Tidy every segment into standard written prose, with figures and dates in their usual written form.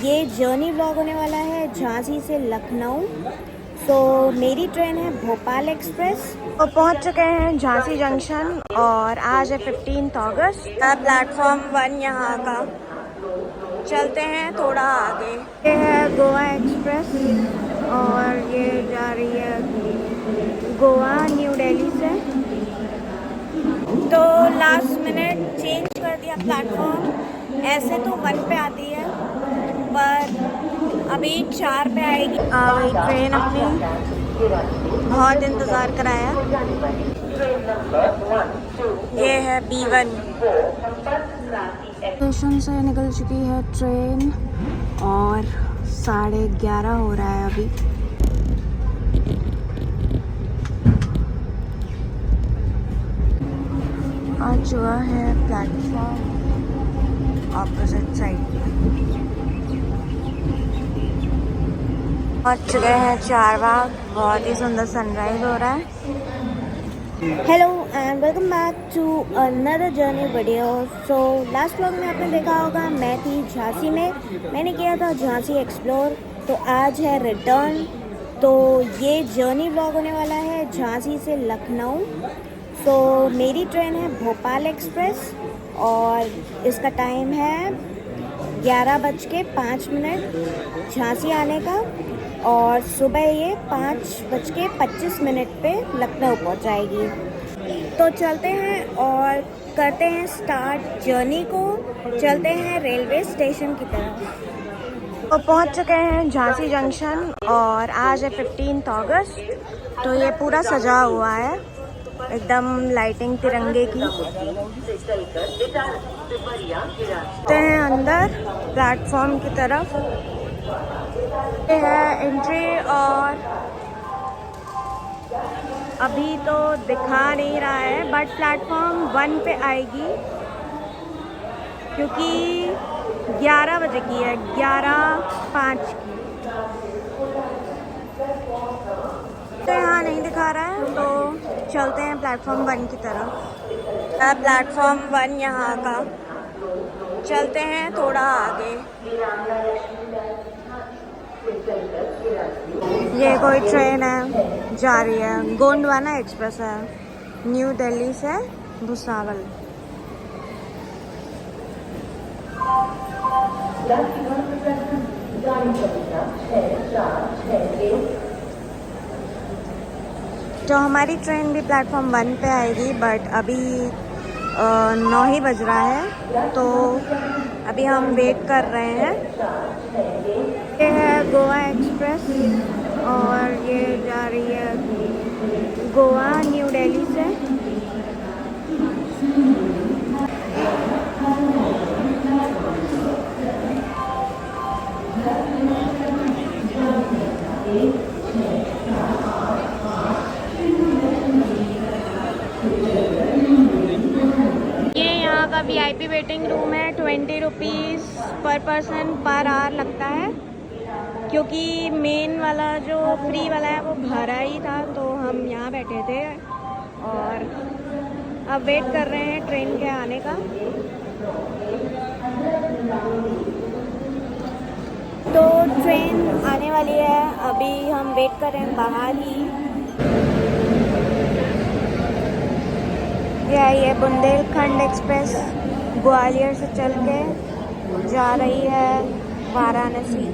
ये journey vlog होने वाला है झांसी से लखनऊ। तो मेरी ट्रेन है भोपाल एक्सप्रेस। तो पहुंच चुके हैं झांसी जंक्शन और आज है 15 अगस्त। प्लेटफॉर्म 1 यहाँ का। चलते हैं थोड़ा आगे। ये है गोवा एक्सप्रेस और ये जा रही है गोवा न्यू दिल्ली से। तो लास्ट मिनट चेंज कर दिया प्लेटफॉर्म। ऐसे तो 1 पे आती है पर अभी 4 पे आएगी। आ गई ट्रेन अपनी। बहुत इंतज़ार कराया। ये है B1। स्टेशन से निकल चुकी है ट्रेन और 11:30 हो रहा है अभी। आ चुका है प्लेटफॉर्म ऑपोजिट साइड। पहुंच चुके हैं चारबाग। बहुत ही सुंदर सनराइज हो रहा है। Hello and welcome back to another journey video. So last vlog में आपने देखा होगा मैं थी झांसी में। मैंने किया था झांसी एक्सप्लोर। तो आज है रिटर्न। तो ये जर्नी व्लॉग होने वाला है झांसी से लखनऊ। तो मेरी ट्रेन है भोपाल एक्सप्रेस और इसका टाइम है 11:05 झांसी आने का और सुबह ये 5:25 पे लखनऊ पहुंचाएगी। तो चलते हैं और करते हैं स्टार्ट जर्नी को। चलते हैं रेलवे स्टेशन की तरफ। तो पहुंच चुके हैं झांसी जंक्शन और आज है 15 अगस्त। तो ये पूरा सजा हुआ है एकदम लाइटिंग तिरंगे की। चलते हैं अंदर प्लेटफॉर्म की तरफ। ये है एंट्री और अभी तो दिखा नहीं रहा है बट प्लेटफॉर्म 1 पे आएगी क्योंकि 11 बजे की है, 11:05 की। तो यहाँ नहीं दिखा रहा है तो चलते हैं प्लेटफॉर्म 1 की तरफ। प्लेटफॉर्म 1 यहाँ का। चलते हैं थोड़ा आगे। ये कोई ट्रेन है जा रही है, गोंडवाना एक्सप्रेस है, न्यू दिल्ली से भुसावल। तो हमारी ट्रेन भी प्लेटफॉर्म 1 पे आएगी बट अभी 9 ही बज रहा है तो अभी हम वेट कर रहे हैं। ये है गोवा एक्सप्रेस और ये जा रही है गोवा न्यू दिल्ली से। ये यहाँ का VIP वेटिंग रूम है। 20 रुपीज़ पर पर्सन पर आवर लगता है क्योंकि मेन वाला जो फ्री वाला है वो भरा ही था तो हम यहाँ बैठे थे और अब वेट कर रहे हैं ट्रेन के आने का। तो ट्रेन आने वाली है, अभी हम वेट कर रहे हैं बाहर ही। ये बुंदेलखंड एक्सप्रेस ग्वालियर से चल के जा रही है वाराणसी।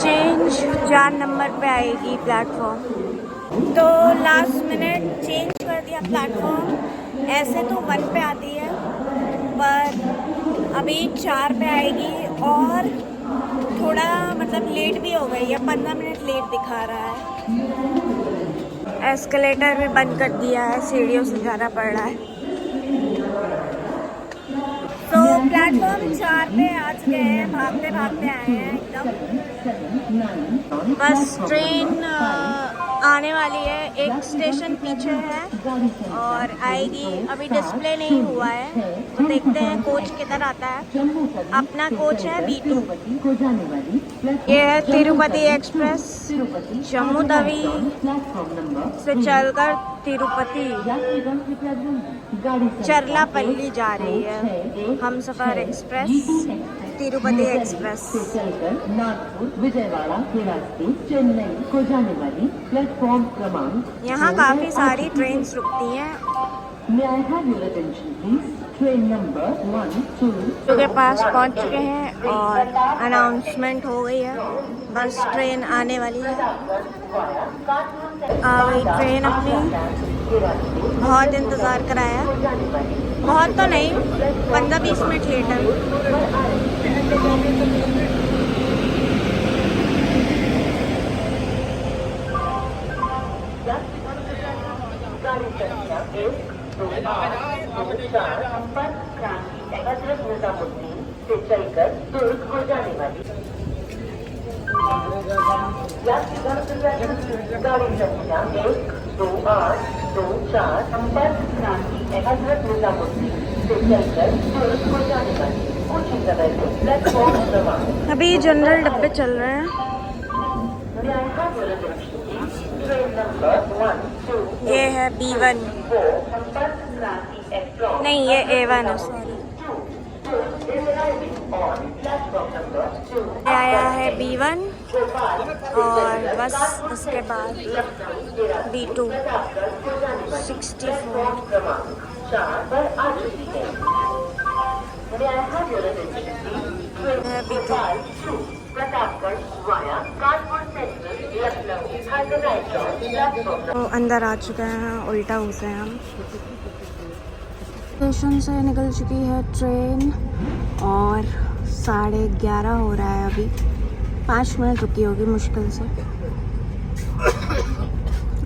चेंज 4 नंबर पे आएगी प्लेटफॉर्म। तो लास्ट मिनट चेंज कर दिया प्लेटफॉर्म। ऐसे तो 1 पे आती है पर अभी 4 पे आएगी और थोड़ा मतलब लेट भी हो गई है, 15 मिनट लेट दिखा रहा है। एस्केलेटर भी बंद कर दिया है, सीढ़ियों से जाना पड़ रहा है। तो प्लेटफॉर्म 4 पे आ चुके हैं, भागते भागते आए हैं एकदम। बस ट्रेन आने वाली है, एक स्टेशन पीछे है और आएगी। अभी डिस्प्ले नहीं हुआ है तो देखते हैं कोच किधर आता है। अपना कोच है B2। ये है तिरुपति एक्सप्रेस, जम्मू तवी से चलकर तिरुपति चरलापल्ली जा रही है। Humsafar express, Tirupati express. नागपुर विजयवाड़ा के रास्ते चेन्नई को जाने वाली प्लेटफॉर्म क्रमांक यहाँ काफी सारी ट्रेन रुकती हैं। ट्रेन नंबर 1, 2 के पास पहुँच चुके हैं और अनाउंसमेंट हो गई है, बस ट्रेन आने वाली है। आ गई ट्रेन अपनी। बहुत इंतज़ार कराया, बहुत तो नहीं, 15-20 मिनट लेट है। से चलकर दुर्ग हो जाने वाली गाड़ी संख्या 1, 2, 8, 2, 4 संपर्क क्रांति हजरत निजामुद्दीन से चलकर दुर्ग हो जाने वाली कुछ ही समय में प्लेटफॉर्म क्रमांक। अभी जनरल डब्बे चल रहे हैं। ट्रेन नंबर 1, 2 ये है B1, संपर्क क्रांति नहीं ये A1 है, सॉरी। आया है B1 और बस उसके बाद B2 64 B2। तो अंदर आ चुके हैं, उल्टा घुसे हैं हम। स्टेशन से निकल चुकी है ट्रेन और 11:30 हो रहा है अभी। 5 मिनट रुकी होगी मुश्किल से।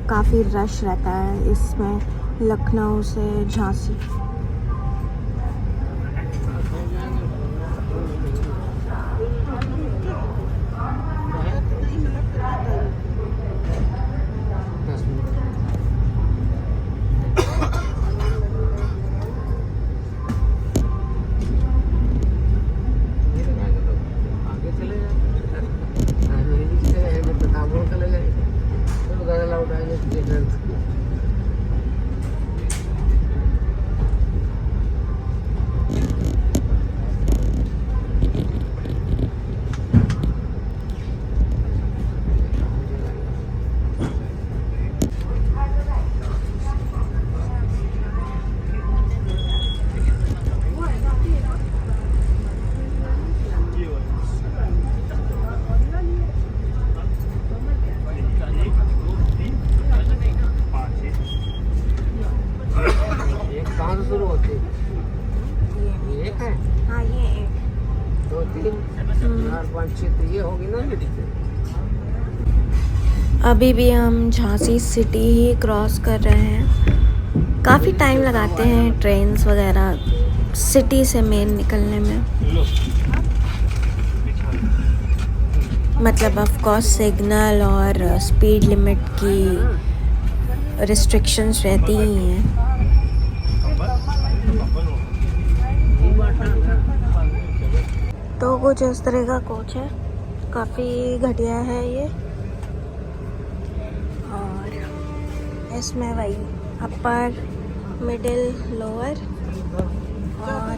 काफ़ी रश रहता है इसमें, लखनऊ से झांसी। अभी भी हम झांसी सिटी ही क्रॉस कर रहे हैं। काफ़ी टाइम लगाते हैं ट्रेन्स वगैरह सिटी से मेन निकलने में। मतलब ऑफ कोर्स सिग्नल और स्पीड लिमिट की रिस्ट्रिक्शंस रहती ही हैं। तो कुछ इस तरह का कोच है, काफ़ी घटिया है ये। और इसमें वही अपर, मिडिल, लोअर और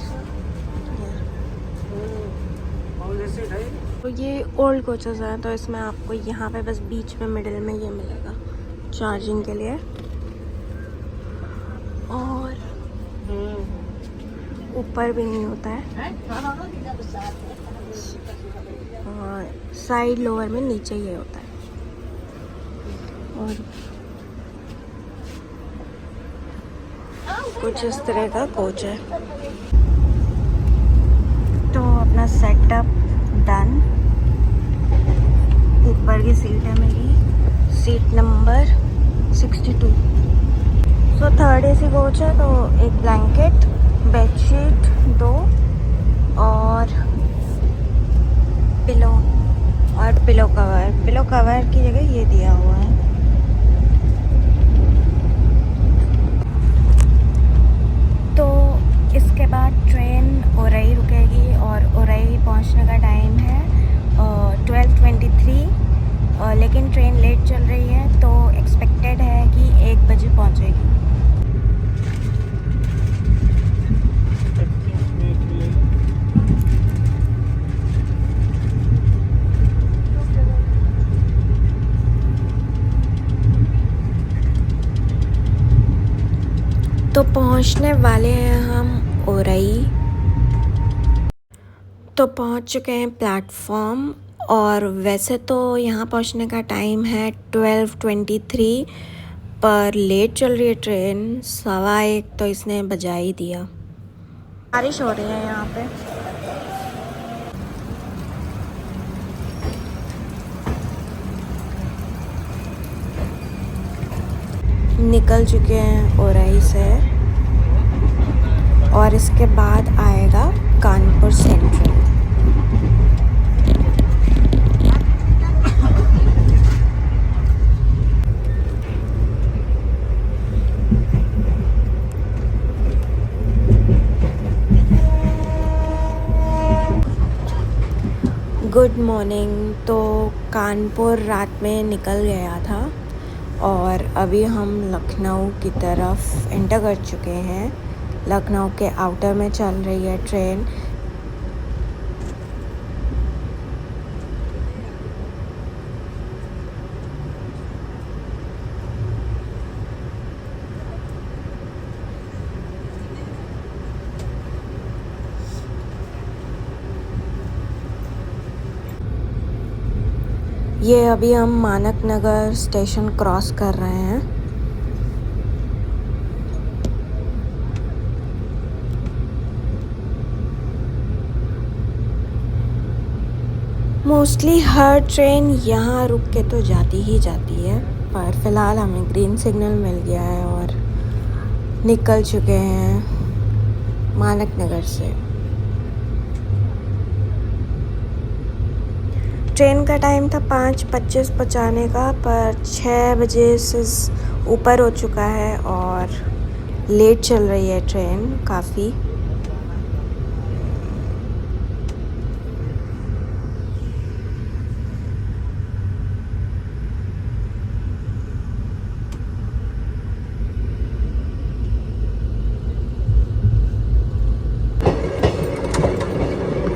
तो ये ओल्ड कोचेस हैं। तो इसमें आपको यहाँ पे बस बीच में मिडिल में ये मिलेगा चार्जिंग के लिए। और ऊपर भी नहीं होता है और साइड लोअर में नीचे ये होता है। और कुछ इस तरह का कोच है। तो अपना सेटअप डन। ऊपर की सीट है मेरी, सीट नंबर 62। सो 3rd AC कोच है। तो एक ब्लैंकेट, बेडशीट 2 और पिलो और पिलो कवर की जगह ये दिया हुआ है। के बाद ट्रेन उरई रुकेगी और उरई पहुंचने का टाइम है 12:23, लेकिन ट्रेन लेट चल रही है तो एक्सपेक्टेड है कि 1 बजे पहुंचेगी। तो पहुंचने वाले हैं हम उरई। तो पहुंच चुके हैं प्लेटफॉर्म, और वैसे तो यहाँ पहुंचने का टाइम है 12:23, पर लेट चल रही है ट्रेन 1:15, तो इसने बजा ही दिया। बारिश हो रही है यहाँ पे। निकल चुके हैं उरई से, और इसके बाद आएगा कानपुर सेंट्रल। Good morning. तो कानपुर रात में निकल गया था और अभी हम लखनऊ की तरफ एंटर कर चुके हैं। लखनऊ के आउटर में चल रही है ट्रेन। ये अभी हम मानक नगर स्टेशन क्रॉस कर रहे हैं। मोस्टली हर ट्रेन यहाँ रुक के तो जाती ही जाती है, पर फ़िलहाल हमें ग्रीन सिग्नल मिल गया है और निकल चुके हैं मानक नगर से। ट्रेन का टाइम था 5:25 पहुँचाने का, पर 6 बजे से ऊपर हो चुका है और लेट चल रही है ट्रेन काफ़ी।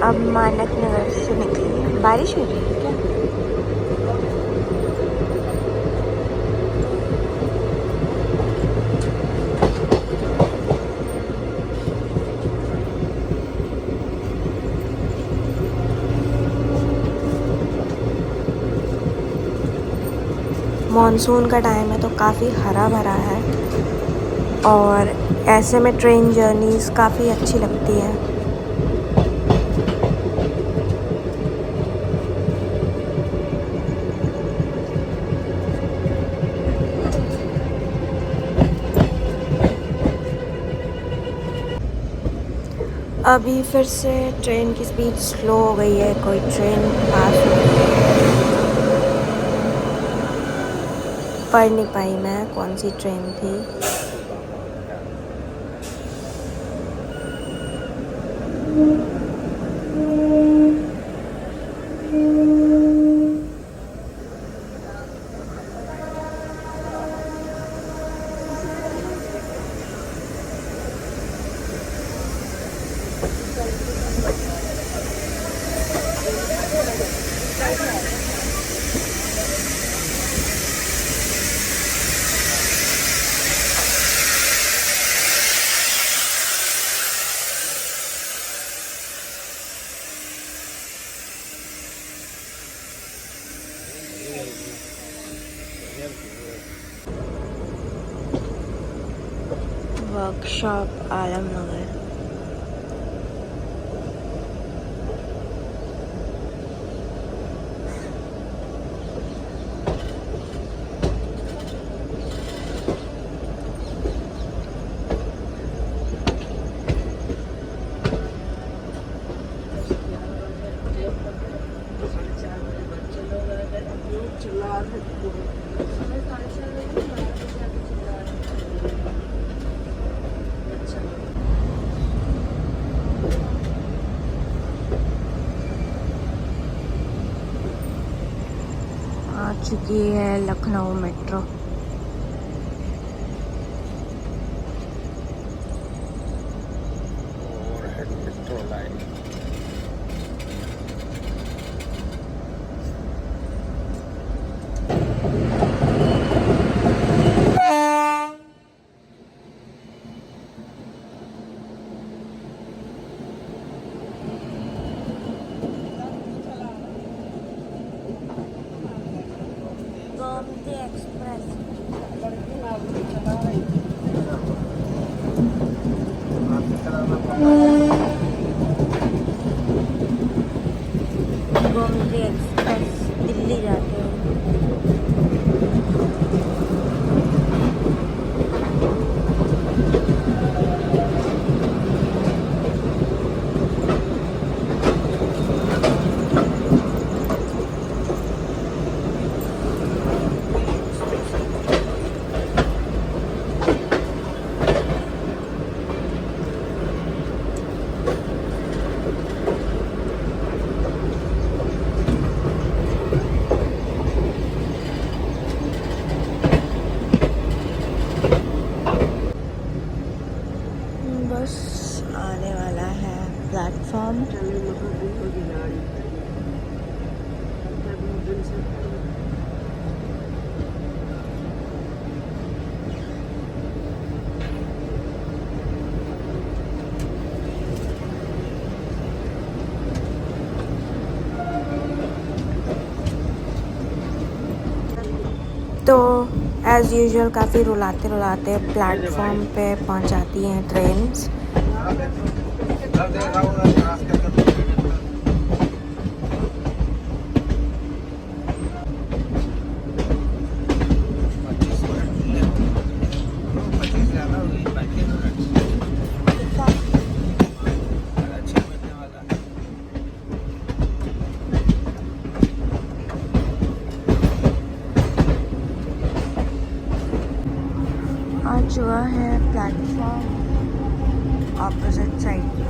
अब मानक नगर से निकली। बारिश हो रही है क्या? मॉनसून का टाइम है तो काफ़ी हरा भरा है, और ऐसे में ट्रेन जर्नीज़ काफ़ी अच्छी लगती है। अभी फिर से ट्रेन की स्पीड स्लो हो गई है, कोई ट्रेन पास हो गई है। पढ़ नहीं पाई मैं कौन सी ट्रेन थी। वर्कशॉप आलमनगर। चुकी है Lucknow metro. Metro line Gomti express. Gomti express Delhi जाते हैं। बस आने वाला है प्लेटफॉर्म। तो एज़ यूजुअल काफ़ी रुलाते रुलाते प्लेटफॉर्म पे पहुंच जाती हैं ट्रेन्स। आ चुका है प्लेटफॉर्म ऑपोजिट साइड पे।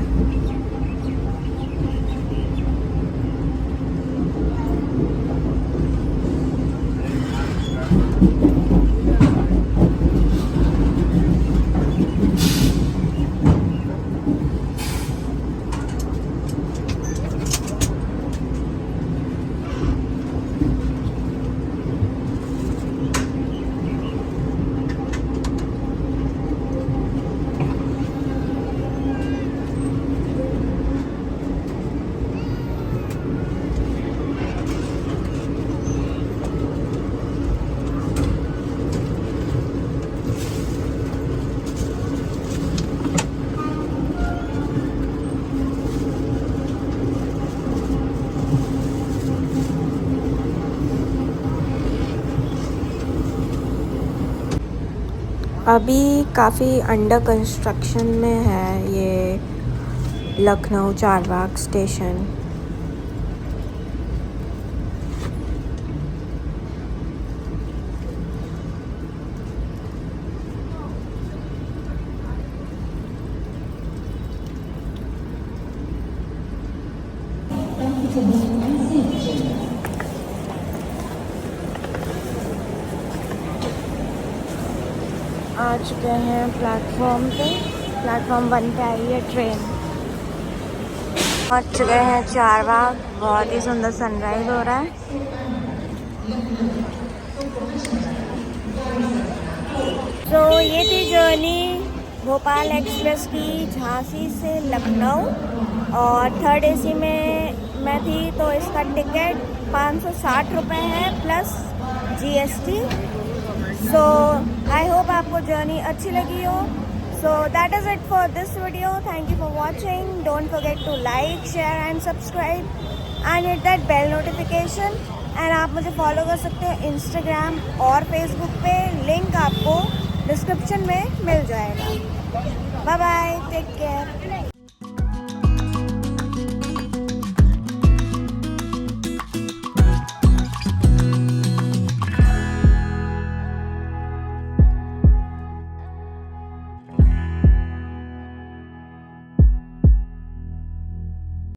अभी काफ़ी अंडर कंस्ट्रक्शन में है ये लखनऊ चारबाग स्टेशन। आ चुके हैं प्लेटफॉर्म पे। प्लेटफॉर्म 1 पे आई है ट्रेन। पहुंच चुके हैं चारबाग। बहुत ही सुंदर सनराइज हो रहा है। तो ये थी जर्नी भोपाल एक्सप्रेस की झांसी से लखनऊ और 3rd AC में मैं थी। तो इसका टिकट 560 रुपये है plus GST। So I hope आपको जर्नी अच्छी लगी हो। So that is it for this video. Thank you for watching. Don't forget to like share and subscribe and hit that bell notification. And आप मुझे follow कर सकते हैं Instagram और फेसबुक पे। लिंक आपको डिस्क्रिप्शन में मिल जाएगा। Bye bye, take care.